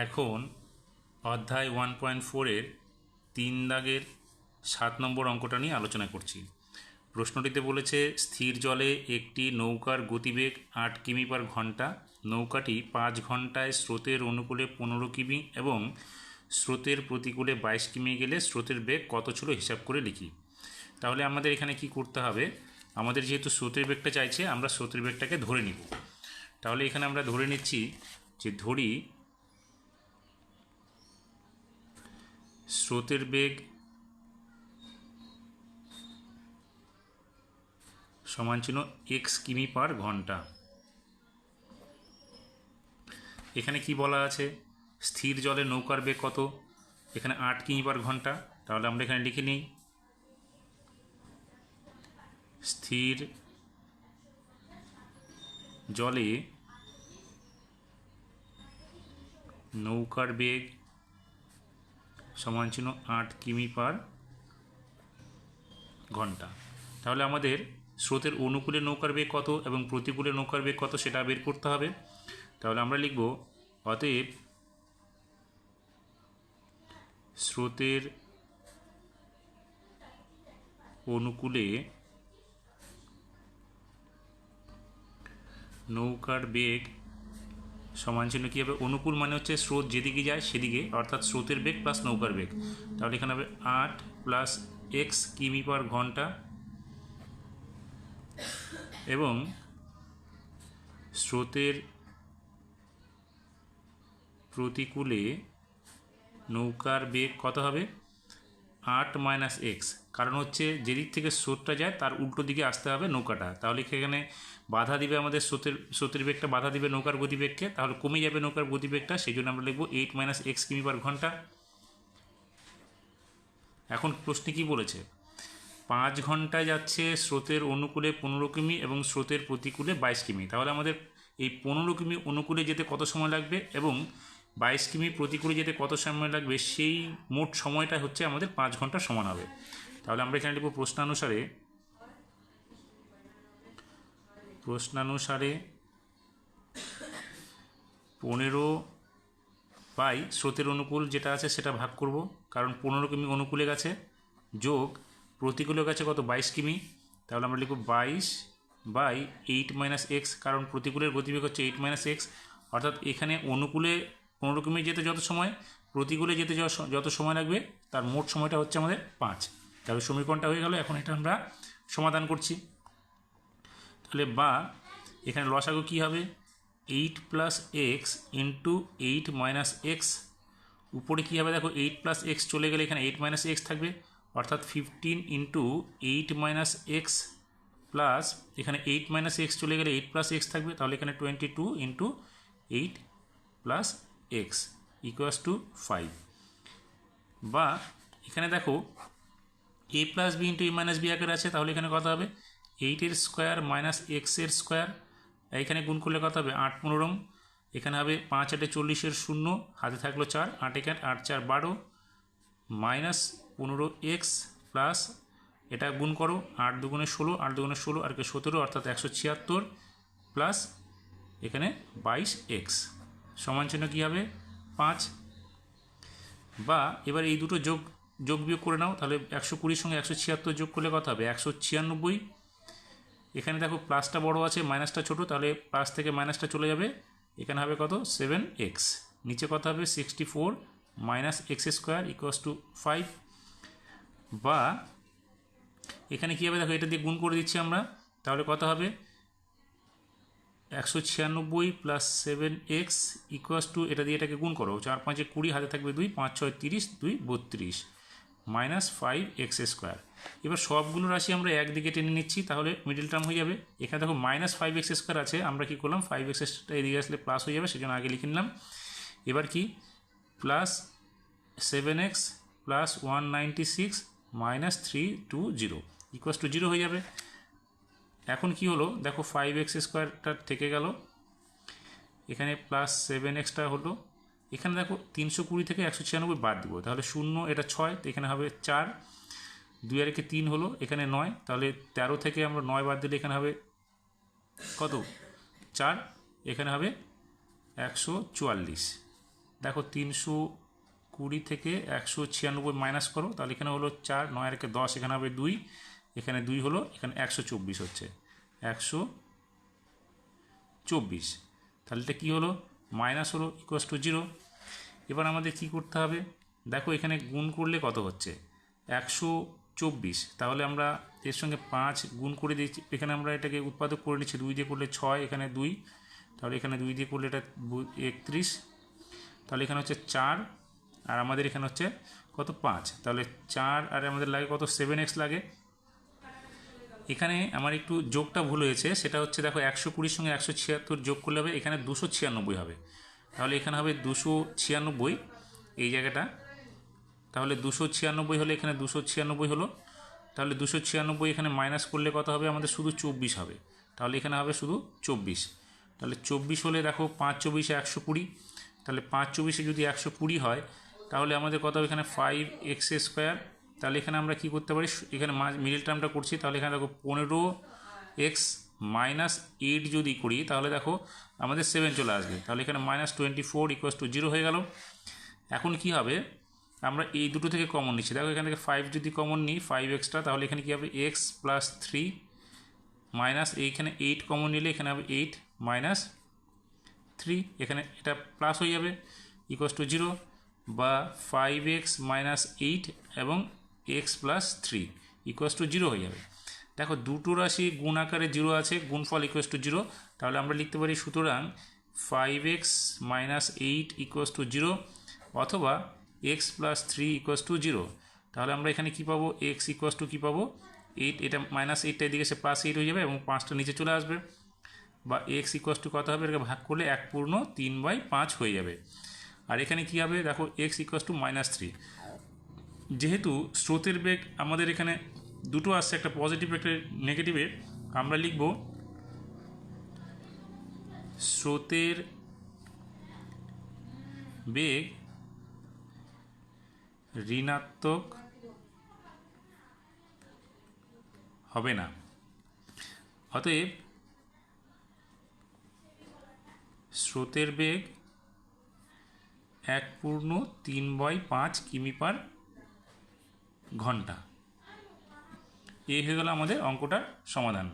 এখন অধ্যায় 1.4-এর 3 দাগের 7 নম্বর অঙ্কটা নিয়ে আলোচনা করছি। প্রশ্নটিতে বলেছে স্থির জলে একটি নৌকার গতিবেগ 8 কিমি পার ঘন্টা। নৌকাটি 5 ঘন্টায় স্রোতের অনুকূলে 15 কিমি এবং স্রোতের প্রতিকূলে 22 কিমি গেলে স্রোতের বেগ কত ছিল হিসাব করে লিখি। তাহলে আমাদের এখানে কি করতে হবে, আমাদের যেহেতু স্রোতের বেগটা চাইছে আমরা স্রোতের বেগটাকে ধরে নিব। তাহলে এখানে আমরা ধরে নিচ্ছি যে ধরি স্রোতের বেগ সমান ছিল এক্স কিমি পার ঘন্টা। এখানে কি বলা আছে, স্থির জলে নৌকার বেগ কত, এখানে 8 কিমি পার ঘন্টা। তাহলে আমরা এখানে লিখে নিই স্থির জলে নৌকার বেগ সমান ছিল 8 কিমি পার ঘন্টা। তাহলে আমাদের স্রোতের অনুকূলে নৌকার বেগ কত এবং প্রতিকূলে নৌকার বেগ কত সেটা বের করতে হবে। তাহলে আমরা লিখব অতএব স্রোতের অনুকূলে নৌকার বেগ সমান চিহ্ন কী হবে, অনুকূল মানে হচ্ছে স্রোত যেদিকে যায় সেদিকে, অর্থাৎ স্রোতের বেগ প্লাস নৌকার বেগ। তাহলে এখানে হবে 8 প্লাস এক্স কিমি পার ঘন্টা এবং স্রোতের প্রতিকূলে নৌকার বেগ কত হবে 8 মাইনাস এক্স, কারণ হচ্ছে যেদিক থেকে স্রোতটা যায় তার উল্টো দিকে আসতে হবে নৌকাটা। তাহলে এখানে বাধা দিবে আমাদের স্রোতের বেগটা, বাধা দিবে নৌকার গতিবেগকে, তাহলে কমে যাবে নৌকার গতিবেগটা, সেই জন্য আমরা লিখবো 8 মাইনাস এক্স কিমি পার ঘন্টা। এখন প্রশ্নে কি বলেছে, 5 ঘন্টায় যাচ্ছে স্রোতের অনুকূলে 15 কিমি এবং স্রোতের প্রতিকূলে 22 কিমি। তাহলে আমাদের এই 15 কিমি অনুকূলে যেতে কত সময় লাগবে এবং 22 কিমি প্রতিকূলে যেতে কত সময় লাগবে, সেই মোট সময়টা হচ্ছে আমাদের 5 ঘন্টা সমান হবে। তাহলে আমরা এখানে লিখব প্রশ্নানুসারে 15 বাই স্রোতের অনুকূল যেটা আছে সেটা ভাগ করব, কারণ 15 কিমি অনুকূলে গেছে, যোগ প্রতিকূলে গেছে কত 22 কিমি। তাহলে আমরা লিখব 22 বাই 8 মাইনাস এক্স, কারণ প্রতিকূলের গতিবেগ হচ্ছে 8 মাইনাস এক্স, অর্থাৎ এখানে অনুকূলে 15 কিমি যেতে যত সময়, প্রতিকূলে যেতে যত সময় লাগবে, তার মোট সময়টা হচ্ছে আমাদের 5। তাহলে সমীকরণটা হয়ে গেল। এখন এটা আমরা সমাধান করছি। তাহলে বা এখানে লসাগু কী হবে, 8 plus x into 8 minus x, উপরে কী হবে দেখো 8 প্লাস এক্স চলে গেলে এখানে 8 মাইনাস এক্স থাকবে, অর্থাৎ 15 ইন্টু 8 মাইনাস এক্স প্লাস এখানে 8 মাইনাস এক্স চলে গেলে 8 প্লাস এক্স থাকবে, তাহলে এখানে 22 into 8 plus x equals to 5। বা এখানে দেখো এ প্লাস বি ইন্টু এ মাইনাস বি আকারে আছে, তাহলে এখানে কত হবে 8 স্কোয়ার মাইনাস এক্সের স্কোয়ার, এইখানে গুণ করলে কত হবে 8 15, এখানে হবে 5 8 40 শূন্য, হাতে থাকলো 4, 8 1 8 4 12 মাইনাস 15 এক্স প্লাস এটা গুণ করো 8 দুগুণে 16, 8 দুগুণে 16 আর 17, অর্থাৎ 176 প্লাস এখানে 22 এক্স সমান চিহ্ন কী হবে 5। বা এবার এই দুটো যোগ বিয়োগ করে নাও, তাহলে 120 সঙ্গে 176 যোগ করলে কত হবে 196। এখানে দেখো প্লাসটা বড় আছে মাইনাসটা ছোট, তাহলে প্লাস থেকে মাইনাসটা চলে যাবে, এখানে হবে কত 7x, নিচে কত হবে 64 minus x square equals to 5। বা এখানে কী হবে দেখো এটা দিয়ে গুণ করে দিচ্ছি আমরা, তাহলে কত হবে 196 প্লাস 7x ইকুয়ালস টু, এটা দিয়ে এটাকে গুণ করো, 4 5 20, হাতে থাকবে 2, 5 6 30, 2 32 মাইনাস 5x স্কোয়ার। এবার সবগুলো রাশি আমরা একদিকে টেনে নিচ্ছি, তাহলে মিডিল টার্ম হয়ে যাবে। এখানে দেখো মাইনাস 5x স্কোয়ার আছে, আমরা কী করলাম 5xটা এদিকে আসলে প্লাস হয়ে যাবে, সেজন্য আগে লিখে নিলাম। এবার কি plus 7x plus 196 minus 320 equals to 0 হয়ে যাবে। এখন কি হলো দেখো 5x স্কোয়ারটা থেকে গেল, এখানে প্লাস 7xটা হলো, এখানে দেখো 320 থেকে 196 বাদ দিব, তাহলে 0 এটা 6, তো এখানে হবে 4, 2 আর 1 3 হলো, এখানে 9, তাহলে 13 থেকে আমরা 9 বাদ দিলে এখানে হবে কত 4, এখানে হবে 144। দেখো 320 থেকে 196 মাইনাস করো, তাহলে এখানে হলো 4, 9 আর 10, এখানে হবে 2, এখানে 2 হলো, এখানে 124 হচ্ছে 124। তাহলে এটা কী হলো, মাইনাস হলো, ইকুয়াস টু 0। এবার আমাদের কি করতে হবে, দেখো এখানে গুণ করলে কত হচ্ছে 124, তাহলে আমরা এর সঙ্গে 5 গুণ করে দিচ্ছি, এখানে আমরা এটাকে উৎপাদক করে নিচ্ছি, 2 দিয়ে করলে 6, এখানে 2, তাহলে এখানে 2 দিয়ে করলে এটা 31, তাহলে এখানে হচ্ছে 4, আর আমাদের এখানে হচ্ছে কত 5, তাহলে 4 আর আমাদের লাগে কত 7x লাগে। এখানে আমার একটু যোগটা ভুল হয়েছে, সেটা হচ্ছে দেখো 120 সঙ্গে 176 যোগ করলে হবে এখানে 296 হবে, তাহলে এখানে হবে 296 এই জায়গাটা, তাহলে 296 হলে এখানে 296 হলো, তাহলে 296 এখানে মাইনাস করলে কত হবে আমাদের শুধু 24 হবে, তাহলে এখানে হবে শুধু 24, তাহলে 24 হলে দেখো 5 24 120, তাহলে 5 24 যদি 120 হয় তাহলে আমাদের কত হবে এখানে 5x², তাহলে এখানে আমরা কি করতে পারি, এখানে মিডল টার্মটা করছি, তাহলে এখানে দেখো 15x - 8 যদি করি তাহলে দেখো আমাদের 7 চলে আসবে, তাহলে এখানে -24 = 0 হয়ে গেল। এখন কি হবে, আমরা এই দুটো থেকে কমন নিচ্ছি, দেখো এখান থেকে 5 যদি কমন নিই 5xটা, তাহলে এখানে কী হবে x + 3 মাইনাস এইখানে 8 কমন নিলে এখানে হবে 8 - 3, এখানে এটা প্লাস হয়ে যাবে = 0, বা 5x - 8 এবং x + 3 = 0 হয়ে যাবে। দেখো দুটো রাশি গুণ আকারে 0 আছে, গুণফল = 0, তাহলে আমরা লিখতে পারি সুতরাং 5x - 8 = 0 অথবা x + 3 = 0। তাহলে আমরা এখানে কি পাবো, x = কি পাবো 8, এটা -8টা এদিকে সে +8 হয়ে যাবে এবং 5টা নিচে চলে আসবে, বা x = কত হবে, এটাকে ভাগ করলে 1/3/5 হয়ে যাবে। আর এখানে কি হবে দেখো x = -3, যেহেতু স্রোতের বেগ আমাদের এখানে দুটো আসছে, একটা পজিটিভ একটা নেগেটিভে, আমরা লিখব স্রোতের বেগ ঋণাত্মক হবে না, অতএব স্রোতের বেগ 1/3/5 কিমি/ঘন্টা। এই হয়ে গেল আমাদের অঙ্কটার সমাধান।